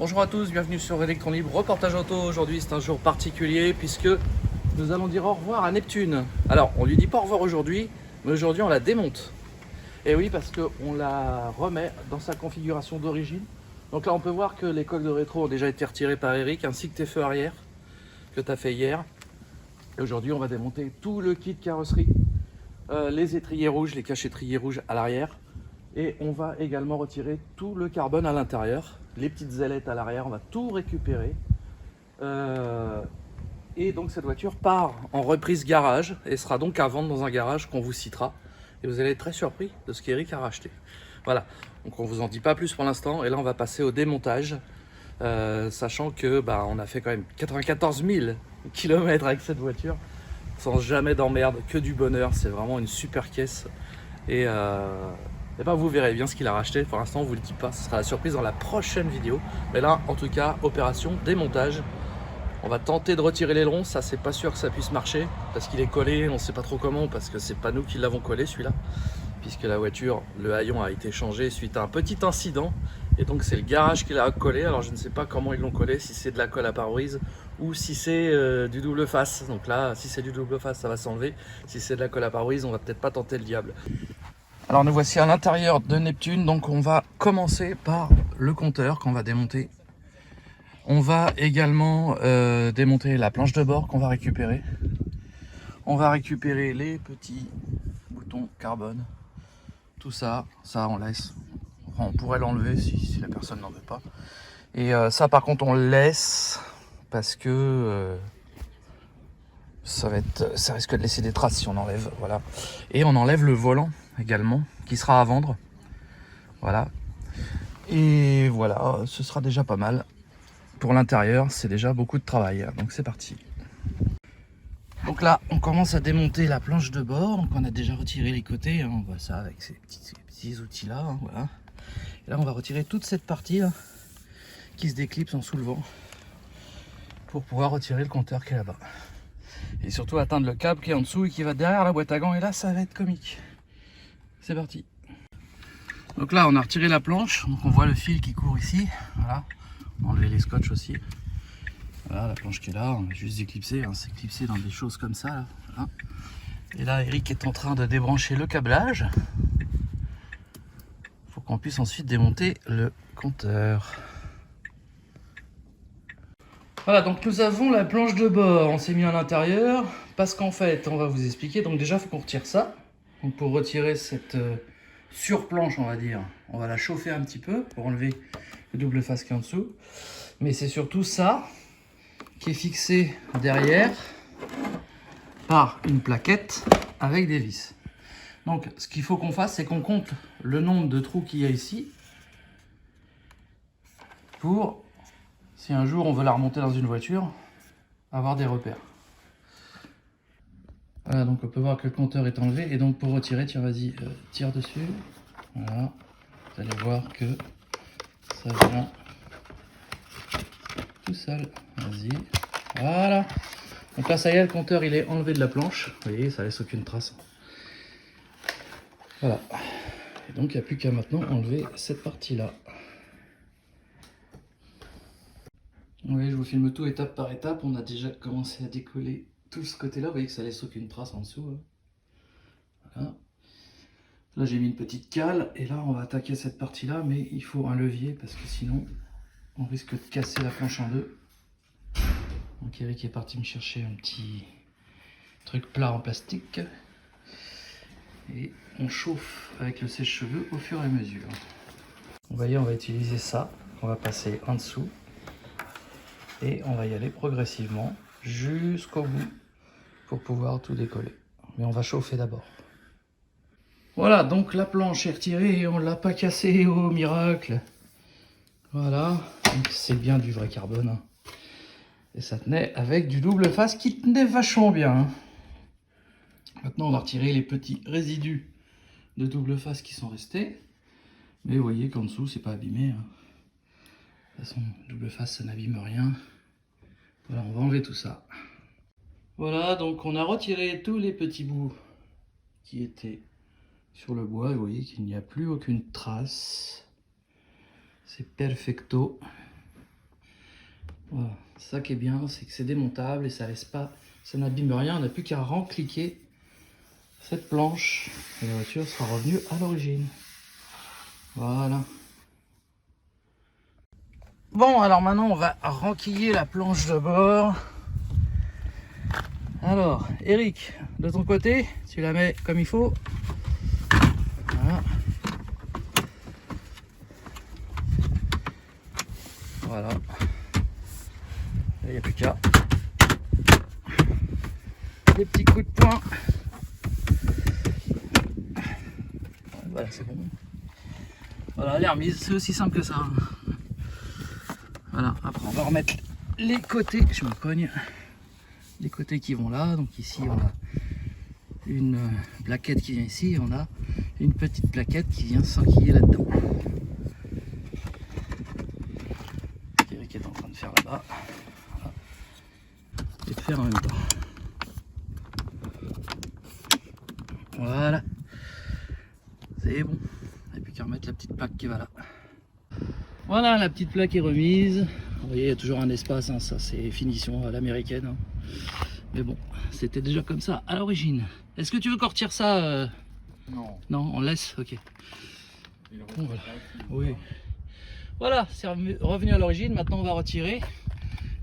Bonjour à tous, bienvenue sur Electron Libre, reportage auto. Aujourd'hui c'est un jour particulier puisque nous allons dire au revoir à Neptune. Alors on lui dit pas au revoir aujourd'hui, mais aujourd'hui on la démonte. Et oui, parce qu'on la remet dans sa configuration d'origine. Donc là on peut voir que les coques de rétro ont déjà été retirées par Eric, ainsi que tes feux arrière que tu as fait hier. Et aujourd'hui on va démonter tout le kit carrosserie, les étriers rouges, les caches-étriers rouges à l'arrière. Et on va également retirer tout le carbone à l'intérieur, les petites ailettes à l'arrière, on va tout récupérer. Et donc cette voiture part en reprise garage et sera donc à vendre dans un garage qu'on vous citera. Et vous allez être très surpris de ce qu'Eric a racheté. Voilà, donc on vous en dit pas plus pour l'instant. Et là on va passer au démontage, sachant que on a fait quand même 94 000 km avec cette voiture, sans jamais d'emmerde, que du bonheur. C'est vraiment une super caisse. Et vous verrez bien ce qu'il a racheté. Pour l'instant on vous le dit pas, ce sera la surprise dans la prochaine vidéo. Mais là en tout cas, opération démontage. On va tenter de retirer l'aileron, ça c'est pas sûr que ça puisse marcher parce qu'il est collé, on sait pas trop comment, parce que c'est pas nous qui l'avons collé celui-là, puisque la voiture, le haillon a été changé suite à un petit incident et donc c'est le garage qui l'a collé. Alors je ne sais pas comment ils l'ont collé, si c'est de la colle à pare-brise ou si c'est du double face. Donc là, si c'est du double face, ça va s'enlever. Si c'est de la colle à pare-brise, on va peut-être pas tenter le diable. Alors nous voici à l'intérieur de Neptune, donc on va commencer par le compteur qu'on va démonter. On va également démonter la planche de bord qu'on va récupérer. On va récupérer les petits boutons carbone. Tout ça, on laisse. Enfin, on pourrait l'enlever si la personne n'en veut pas. Et ça par contre on le laisse parce que ça risque de laisser des traces si on enlève. Voilà. Et on enlève le volant également qui sera à vendre. Voilà. Et voilà, ce sera déjà pas mal. Pour l'intérieur, c'est déjà beaucoup de travail. Donc c'est parti. Donc là, on commence à démonter la planche de bord. Donc on a déjà retiré les côtés. On voit ça avec ces petits outils-là. Voilà. Et là, on va retirer toute cette partie là, qui se déclipse en soulevant pour pouvoir retirer le compteur qui est là-bas. Et surtout atteindre le câble qui est en dessous et qui va derrière la boîte à gants. Et là, ça va être comique. C'est parti. Donc là, on a retiré la planche. Donc on voit le fil qui court ici. Voilà. Enlever les scotch aussi. Voilà la planche qui est là, on va juste déclipser, hein, c'est clipsé dans des choses comme ça. Là. Voilà. Et là, Eric est en train de débrancher le câblage. Il faut qu'on puisse ensuite démonter le compteur. Voilà, donc nous avons la planche de bord, on s'est mis à l'intérieur, parce qu'en fait, on va vous expliquer, donc déjà, il faut qu'on retire ça. Donc pour retirer cette surplanche, on va dire, on va la chauffer un petit peu pour enlever le double face qui est en dessous. Mais c'est surtout ça qui est fixé derrière par une plaquette avec des vis. Donc ce qu'il faut qu'on fasse, c'est qu'on compte le nombre de trous qu'il y a ici pour, si un jour on veut la remonter dans une voiture, avoir des repères. Voilà, donc on peut voir que le compteur est enlevé et donc pour retirer, tiens vas-y, tire dessus. Voilà, vous allez voir que ça vient tout seul. Vas-y, voilà. Donc là, ça y est, le compteur il est enlevé de la planche. Vous voyez, ça laisse aucune trace. Voilà. Et donc, il n'y a plus qu'à maintenant enlever cette partie-là. Oui, je vous filme tout étape par étape. On a déjà commencé à décoller tout ce côté-là. Vous voyez que ça laisse aucune trace en dessous. Voilà. Là, j'ai mis une petite cale. Et là, on va attaquer cette partie-là. Mais il faut un levier parce que sinon, on risque de casser la planche en deux. Donc Eric est parti me chercher un petit truc plat en plastique. Et on chauffe avec le sèche-cheveux au fur et à mesure. Vous voyez, on va utiliser ça. On va passer en dessous. Et on va y aller progressivement jusqu'au bout pour pouvoir tout décoller. Mais on va chauffer d'abord. Voilà, donc la planche est retirée et on ne l'a pas cassée, oh miracle. Voilà, c'est bien du vrai carbone. Hein. Et ça tenait avec du double face qui tenait vachement bien. Hein. Maintenant, on va retirer les petits résidus de double face qui sont restés. Mais vous voyez qu'en dessous, c'est pas abîmé. Hein. De toute façon, double face, ça n'abîme rien. Voilà, on va enlever tout ça. Voilà, donc on a retiré tous les petits bouts qui étaient sur le bois. Vous voyez qu'il n'y a plus aucune trace. C'est perfecto. Voilà. Ça qui est bien, c'est que c'est démontable et ça laisse pas, ça n'abîme rien. On n'a plus qu'à rencliquer cette planche et la voiture sera revenue à l'origine. Voilà. Bon, alors maintenant on va renquiller la planche de bord. Alors, Eric, de ton côté, tu la mets comme il faut. Voilà. Voilà. Il n'y a plus qu'à. Des petits coups de poing. Voilà, c'est bon. Voilà, elle est remise, c'est aussi simple que ça. Voilà, après on va remettre les côtés, je me cogne, les côtés qui vont là. Donc ici on a une plaquette qui vient ici et on a une petite plaquette qui vient s'enquiller là-dedans. Eric est en train de faire là-bas. Voilà. Et de faire en même temps. Voilà. C'est bon. Il n'y a plus qu'à remettre la petite plaque qui va là. Voilà, la petite plaque est remise. Vous voyez, il y a toujours un espace, hein, ça c'est finition à l'américaine. Hein. Mais bon, c'était déjà comme ça à l'origine. Est-ce que tu veux qu'on retire ça Non. Non, on laisse. Ok. Bon, voilà. Oui. Voilà, c'est revenu à l'origine. Maintenant, on va retirer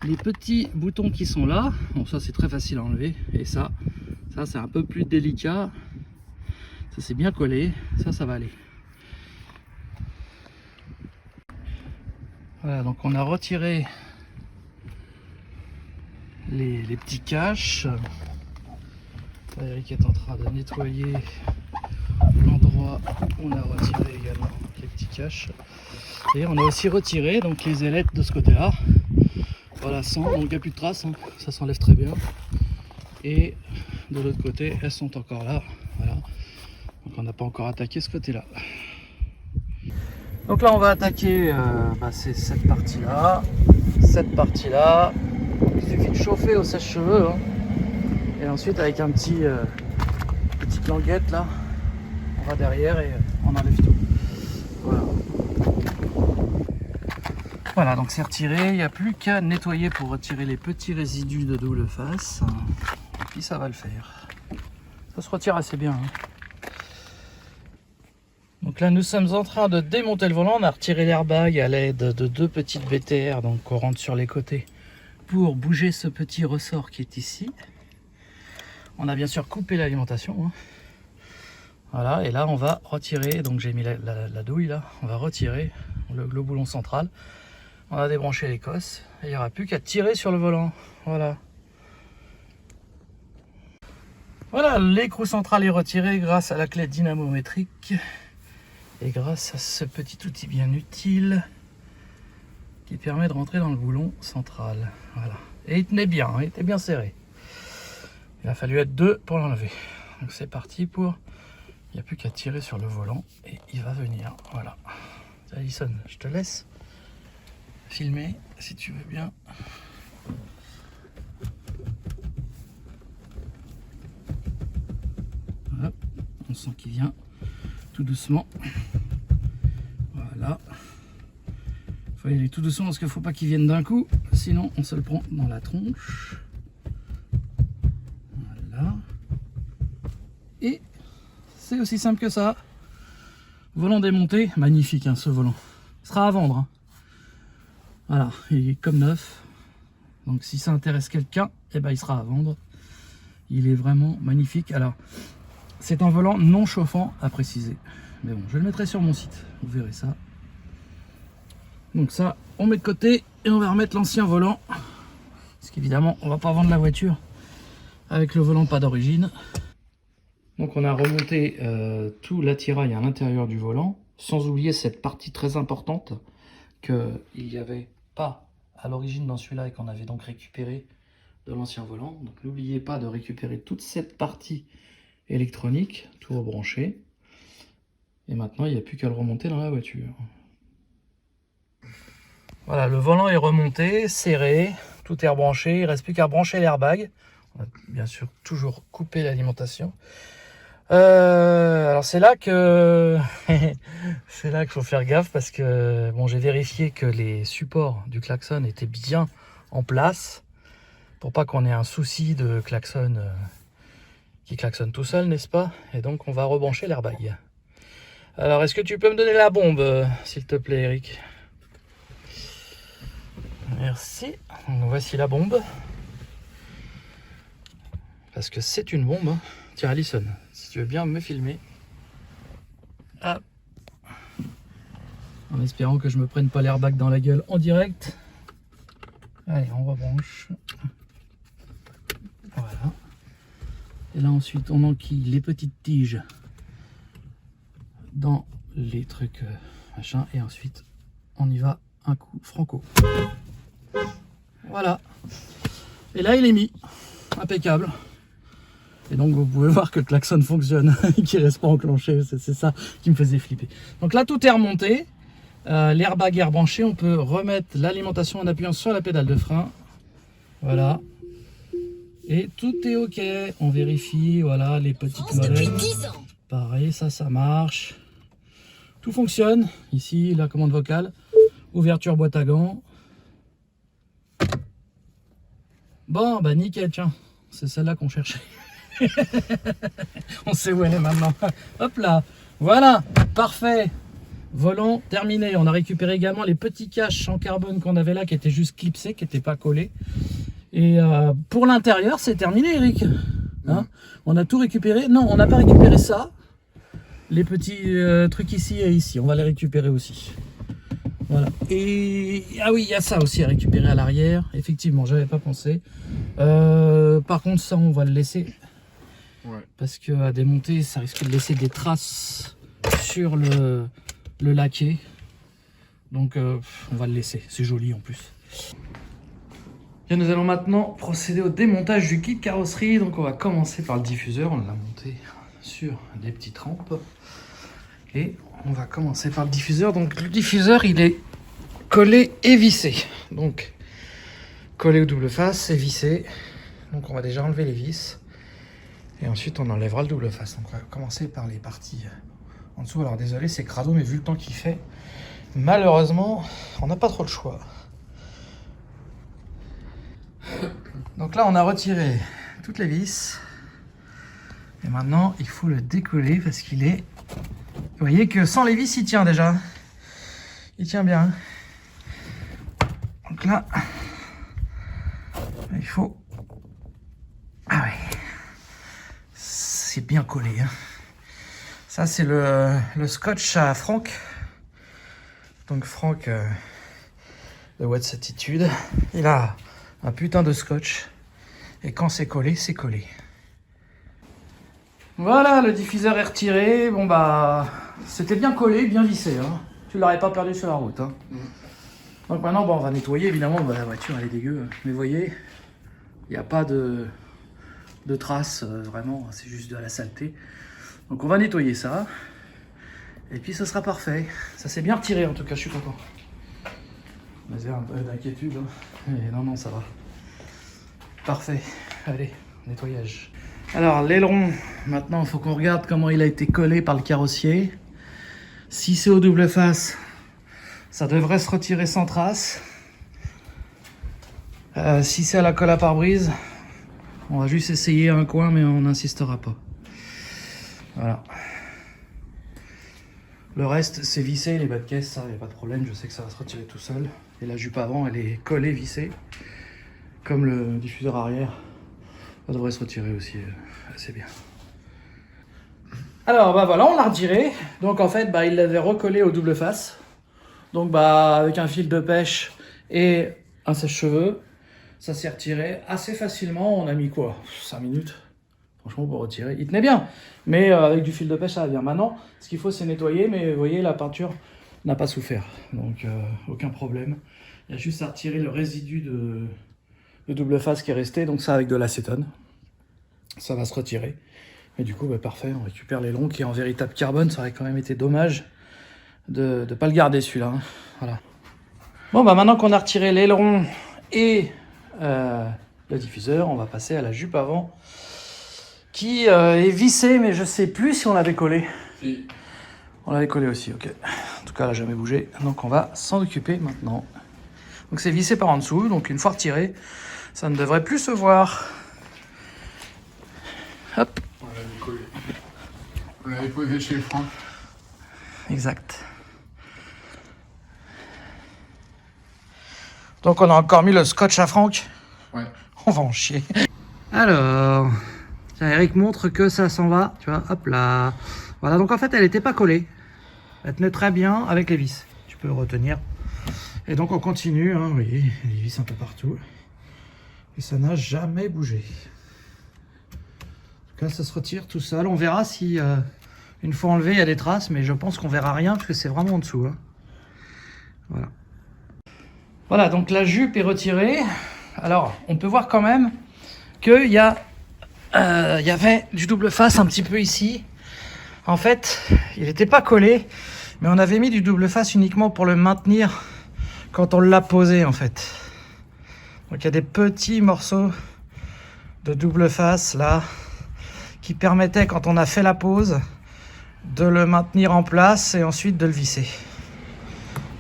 les petits boutons qui sont là. Bon, ça c'est très facile à enlever. Et ça c'est un peu plus délicat. Ça c'est bien collé. Ça va aller. Voilà, donc on a retiré les petits caches. Eric est en train de nettoyer l'endroit où on a retiré également les petits caches. Et on a aussi retiré donc les ailettes de ce côté-là. Voilà, sans, donc il n'y a plus de traces, hein. Ça s'enlève très bien. Et de l'autre côté, elles sont encore là. Voilà. Donc on n'a pas encore attaqué ce côté-là. Donc là on va attaquer c'est cette partie-là, cette partie-là. Il suffit de chauffer au sèche-cheveux. Hein. Et ensuite avec un petite languette là, on va derrière et on enlève tout. Voilà. Voilà, donc c'est retiré, il n'y a plus qu'à nettoyer pour retirer les petits résidus de double face. Et puis ça va le faire. Ça se retire assez bien. Hein. Donc là nous sommes en train de démonter le volant. On a retiré l'airbag à l'aide de deux petites BTR donc qu'on rentre sur les côtés pour bouger ce petit ressort qui est ici. On a bien sûr coupé l'alimentation. Hein. Voilà, et là on va retirer, donc j'ai mis la douille là, on va retirer le boulon central. On a débranché les cosses et il n'y aura plus qu'à tirer sur le volant. Voilà. Voilà, l'écrou central est retiré grâce à la clé dynamométrique et grâce à ce petit outil bien utile qui permet de rentrer dans le boulon central. Voilà. Et il tenait bien, il était bien serré. Il a fallu être deux pour l'enlever. Donc c'est parti pour... Il n'y a plus qu'à tirer sur le volant et il va venir. Voilà. Alison, je te laisse filmer si tu veux bien. Voilà. On sent qu'il vient tout doucement. Voilà. Il faut y aller tout doucement parce qu'il ne faut pas qu'il vienne d'un coup. Sinon on se le prend dans la tronche. Voilà. Et c'est aussi simple que ça. Volant démonté. Magnifique hein, ce volant. Il sera à vendre. Hein. Voilà, il est comme neuf. Donc si ça intéresse quelqu'un, eh ben, il sera à vendre. Il est vraiment magnifique. Alors, c'est un volant non chauffant à préciser. Mais bon, je le mettrai sur mon site. Vous verrez ça. Donc ça, on met de côté et on va remettre l'ancien volant. Parce qu'évidemment, on va pas vendre la voiture avec le volant pas d'origine. Donc on a remonté tout l'attirail à l'intérieur du volant. Sans oublier cette partie très importante qu'il n'y avait pas à l'origine dans celui-là et qu'on avait donc récupéré de l'ancien volant. Donc n'oubliez pas de récupérer toute cette partie électronique, tout rebranché. Et maintenant il n'y a plus qu'à le remonter dans la voiture. Voilà, le volant est remonté, serré, tout est rebranché, il ne reste plus qu'à brancher l'airbag. On va bien sûr toujours couper l'alimentation. Alors c'est là que qu'il faut faire gaffe parce que bon, j'ai vérifié que les supports du klaxon étaient bien en place pour pas qu'on ait un souci de klaxon qui klaxonne tout seul, n'est-ce pas? Et donc on va rebrancher l'airbag. Alors est-ce que tu peux me donner la bombe, s'il te plaît, Eric? Merci. Donc, voici la bombe. Parce que c'est une bombe. Hein. Tiens, Alison, si tu veux bien me filmer. Hop. En espérant que je me prenne pas l'airbag dans la gueule en direct. Allez, on rebranche. Voilà. Et là ensuite on enquille les petites tiges dans les trucs machin. Et ensuite on y va un coup franco. Voilà. Et là il est mis. Impeccable. Et donc vous pouvez voir que le klaxon fonctionne, qu'il ne reste pas enclenché, c'est ça qui me faisait flipper. Donc là tout est remonté, l'airbag est rebranché, on peut remettre l'alimentation en appuyant sur la pédale de frein. Voilà. Et tout est ok, on vérifie, voilà les petites molettes. Pareil, ça marche. Tout fonctionne, ici la commande vocale, ouverture boîte à gants. Bon bah nickel, tiens, c'est celle-là qu'on cherchait. On sait où elle est maintenant. Hop là, voilà, parfait. Volant terminé. On a récupéré également les petits caches en carbone qu'on avait là, qui étaient juste clipsés, qui n'étaient pas collés. Et pour l'intérieur, c'est terminé, Eric. Hein, on a tout récupéré. Non, on n'a pas récupéré ça. Les petits trucs ici et ici, on va les récupérer aussi. Voilà. Et ah oui, il y a ça aussi à récupérer à l'arrière. Effectivement, j'avais pas pensé. Par contre, ça, on va le laisser. Ouais. Parce que à démonter, ça risque de laisser des traces sur le laqué. Donc, on va le laisser. C'est joli en plus. Et nous allons maintenant procéder au démontage du kit carrosserie. Donc, on va commencer par le diffuseur. On l'a monté sur des petites rampes. Et on va commencer par le diffuseur. Donc, le diffuseur, il est collé et vissé. Donc, collé au double face et vissé. Donc, on va déjà enlever les vis. Et ensuite, on enlèvera le double face. Donc, on va commencer par les parties en dessous. Alors, désolé, c'est crado, mais vu le temps qu'il fait, malheureusement, on n'a pas trop le choix. Donc là, on a retiré toutes les vis. Et maintenant, il faut le décoller parce qu'il est... Vous voyez que sans les vis, il tient déjà. Il tient bien. Donc là, il faut... Ah oui. C'est bien collé. Hein. Ça, c'est le scotch à Franck. Donc Franck de What's Attitude. Il a un putain de scotch. Et quand c'est collé, c'est collé. Voilà, le diffuseur est retiré. Bon bah, c'était bien collé, bien vissé. Hein. Tu l'aurais pas perdu sur la route. Hein. Donc maintenant, bon, on va nettoyer. Évidemment, bah, la voiture, elle est dégueu. Mais vous voyez, il n'y a pas de traces, vraiment. C'est juste de la saleté. Donc on va nettoyer ça. Et puis ce sera parfait. Ça s'est bien retiré en tout cas, je suis content. Mais un peu d'inquiétude. Hein. Mais non, ça va. Parfait. Allez, nettoyage. Alors l'aileron, maintenant il faut qu'on regarde comment il a été collé par le carrossier. Si c'est au double face, ça devrait se retirer sans trace. Si c'est à la colle à pare-brise, on va juste essayer un coin mais on n'insistera pas. Voilà. Le reste c'est vissé, les bas de caisse, ça, il n'y a pas de problème, je sais que ça va se retirer tout seul. Et la jupe avant, elle est collée, vissée, comme le diffuseur arrière. Ça devrait se retirer aussi assez bien. Alors bah voilà, on l'a retiré. Donc en fait, bah, il l'avait recollé au double face. Donc bah avec un fil de pêche et un sèche-cheveux, ça s'est retiré assez facilement. On a mis quoi, 5 minutes franchement pour retirer. Il tenait bien, mais avec du fil de pêche ça va bien. Maintenant, ce qu'il faut c'est nettoyer, mais vous voyez la peinture n'a pas souffert. Donc aucun problème. Il y a juste à retirer le résidu de double face qui est resté, donc ça avec de l'acétone. Ça va se retirer. Et du coup, bah, parfait, on récupère l'aileron qui est en véritable carbone. Ça aurait quand même été dommage de ne pas le garder celui-là. Hein. Voilà. Bon, bah maintenant qu'on a retiré l'aileron et le diffuseur, on va passer à la jupe avant qui est vissée, mais je sais plus si on l'avait collé. Si. On l'avait collé aussi, ok. En tout cas, elle n'a jamais bougé. Donc on va s'en occuper maintenant. Donc c'est vissé par en dessous, donc une fois retiré, ça ne devrait plus se voir. Hop. On l'avait posé chez Franck. Exact. Donc on a encore mis le scotch à Franck. Ouais. On va en chier. Alors, tiens, Eric montre que ça s'en va, tu vois, hop là. Voilà, donc en fait elle n'était pas collée. Elle tenait très bien avec les vis. Tu peux le retenir. Et donc on continue, hein, oui, les vis un peu partout. Et ça n'a jamais bougé. En tout cas, ça se retire tout seul. On verra si, une fois enlevé, il y a des traces, mais je pense qu'on verra rien parce que c'est vraiment en dessous. Hein. Voilà. Voilà, donc la jupe est retirée. Alors, on peut voir quand même qu'il y avait du double face un petit peu ici. En fait, il n'était pas collé, mais on avait mis du double face uniquement pour le maintenir quand on l'a posé, en fait. Donc, il y a des petits morceaux de double face, là, qui permettaient, quand on a fait la pose, de le maintenir en place et ensuite de le visser.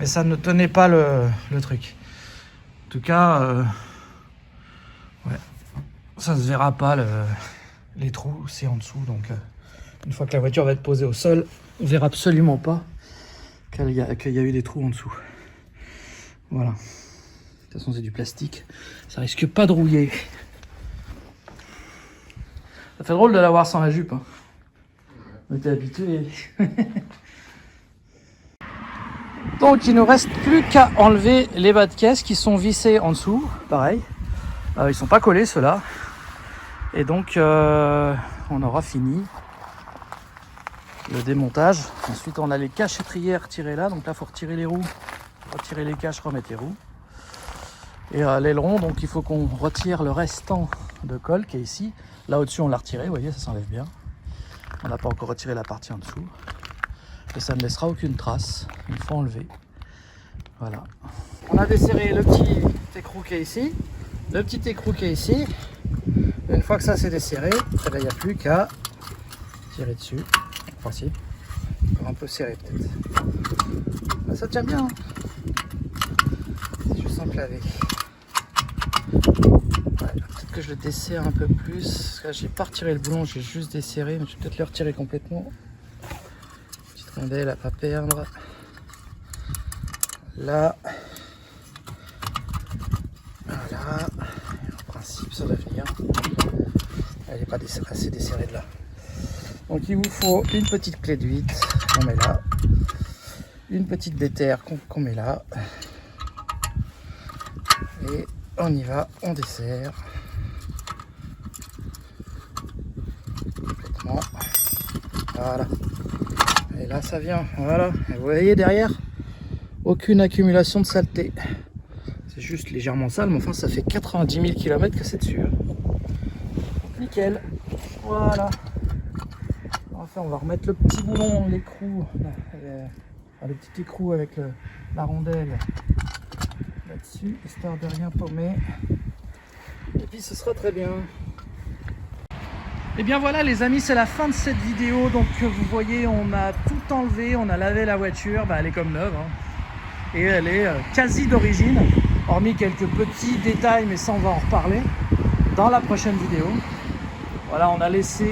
Mais ça ne tenait pas le truc. En tout cas, ouais, ça se verra pas les trous, c'est en dessous. Donc, une fois que la voiture va être posée au sol, on verra absolument pas qu'il y a eu des trous en dessous. Voilà. De toute façon, c'est du plastique. Ça risque pas de rouiller. Ça fait drôle de l'avoir sans la jupe. Hein. On était habitué. Donc il ne nous reste plus qu'à enlever les bas de caisse qui sont vissés en dessous. Pareil. Ils sont pas collés ceux-là. Et donc on aura fini le démontage. Ensuite on a les caches étriers à retirer là. Donc là il faut retirer les roues, retirer les caches, remettre les roues. Et l'aileron, donc il faut qu'on retire le restant de colle qui est ici. Là au-dessus on l'a retiré, vous voyez, ça s'enlève bien. On n'a pas encore retiré la partie en dessous. Et ça ne laissera aucune trace une fois enlevé. Voilà. On a desserré le petit écrou qui est ici, le petit écrou qui est ici. Et une fois que ça c'est desserré, il n'y a plus qu'à tirer dessus. Enfin si, encore un peu serré peut-être. Là, ça tient bien. Hein. C'est juste enclavé. Ouais, peut-être que je le desserre un peu plus. Parce que là, j'ai pas retiré le boulon, j'ai juste desserré. Mais je vais peut-être le retirer complètement. Petite rondelle à pas perdre. Là. Voilà. En principe, ça va venir. Elle n'est pas assez desserrée de là. Donc il vous faut une petite clé de 8 qu'on met là. Une petite déterre qu'on met là. Et on y va, on dessert. Complètement. Voilà. Et là ça vient, voilà. Et vous voyez derrière, aucune accumulation de saleté. C'est juste légèrement sale, mais enfin ça fait 90 000 km que c'est dessus. Nickel. Voilà. Enfin on va remettre le petit boulon, l'écrou, le petit écrou avec la rondelle là-dessus, histoire de rien paumer. Et puis ce sera très bien. Et bien voilà les amis, c'est la fin de cette vidéo. Donc vous voyez, on a tout enlevé, on a lavé la voiture, elle est comme neuve. Hein. Et elle est quasi d'origine, hormis quelques petits détails, mais ça on va en reparler dans la prochaine vidéo. Voilà, on a laissé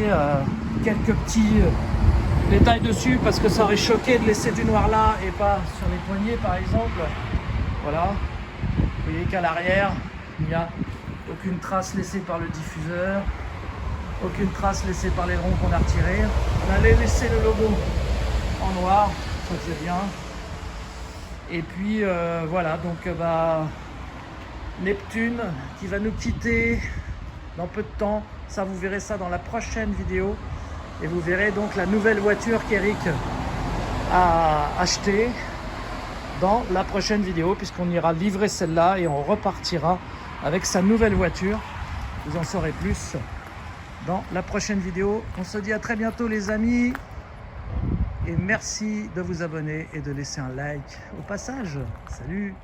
quelques petits détails dessus parce que ça aurait choqué de laisser du noir là et pas sur les poignées par exemple. Voilà, vous voyez qu'à l'arrière, il n'y a aucune trace laissée par le diffuseur, aucune trace laissée par les ronds qu'on a retirés. On allait laisser le logo en noir, ça c'est bien. Et puis voilà, donc Neptune qui va nous quitter dans peu de temps. Ça, vous verrez ça dans la prochaine vidéo. Et vous verrez donc la nouvelle voiture qu'Eric a achetée dans la prochaine vidéo, puisqu'on ira livrer celle-là et on repartira avec sa nouvelle voiture. Vous en saurez plus dans la prochaine vidéo. On se dit à très bientôt les amis. Et merci de vous abonner et de laisser un like au passage. Salut!